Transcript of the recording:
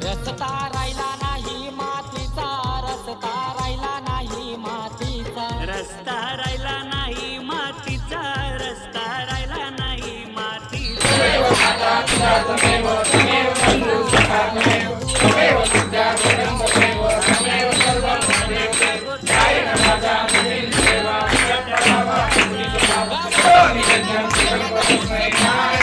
रस्ता राहिला नाही मातीचा, रस्ता राहिला नाही मातीचा, रस्ता राहिला नाही मातीचा, रस्ता राहिला नाही मातीचा. गावाला